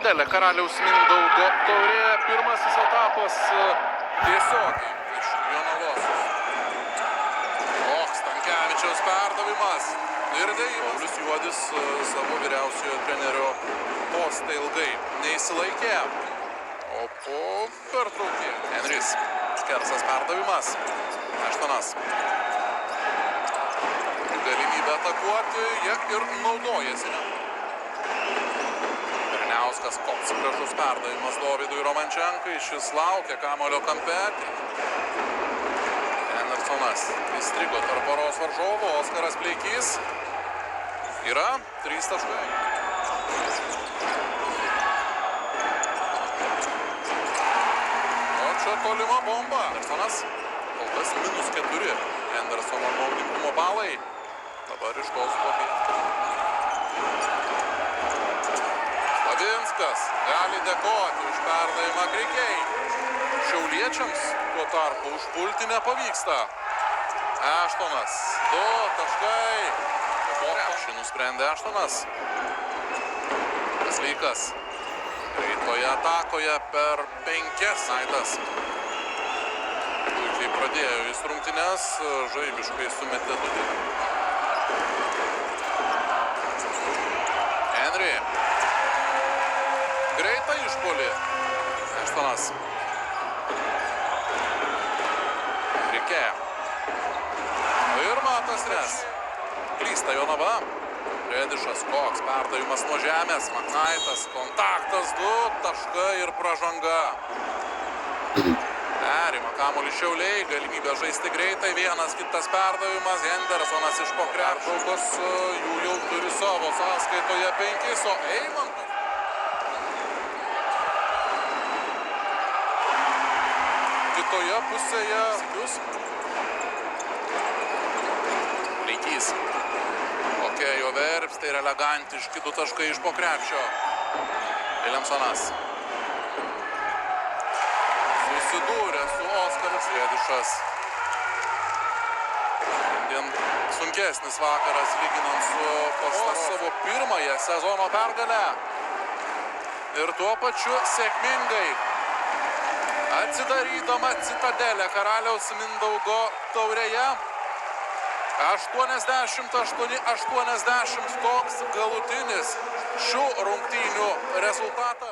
Citadelė Karaliaus Mindaugo taurė. Pirmasis etapas tiesiogiai iš Jonavos. Stankevičiaus perdavimas. Ir Paulius Juodis savo vyriausiojo trenerio postą ilgai neįsilaikė. O po pertraukėlės Henris. Skersas perdavimas. Aštonas. Galimybę atakuoti, jie ir naudojasi. Berniauskas, koks gražus perdavimas Dovydui Romančenkai. Šis laukia kamuolio kampe. Andersonas įstrigo tarp poros varžovų. Oskaras Pleikys. Yra 3 taškai. O čia tolima bomba. Andersonas. Kol kas -4. Andersono naudingumo balai. Dabar iš tos Slavinskas gali dėkoti už perdavimą Krikiai. Šiauliečiams tuo tarpu užpulti nepavyksta. Aštonas. 2 taškai. Šį nusprendė Aštonas. Kaslykas. Greitoje atakoje per 5 Naitas. Puikiai pradėjo jis rungtynes, žaibiškai sumetė 2. Henry. Greitą išpuolį. Aštonas. Rikė. Ir Matas Nes. Klysta Jonava. Redišas koks perdavimas nuo žemės. Maknaitas. Kontaktas 2 taškai ir pražanga. Perima kamuolį Šiauliai. Galimybė žaisti greitai. Vienas kitas perdavimas. Hendersonas iš po krepšio. Jų jau turi savo sąskaitoje 5. O Eimantas. Kitoje pusėje. Pleikys. Jo Verbstė ir elegantiški 2 taškai iš po krepšio. Viljamsonas. Susidūrė su Oskaras Redišas. Šiandien sunkesnis vakaras lyginant su savo pirmąją sezono pergalę. Ir tuo pačiu sėkmingai atsidarydama Citadelė Karaliaus Mindaugo taurėje. 88-80 toks galutinis šių rungtynių rezultatas.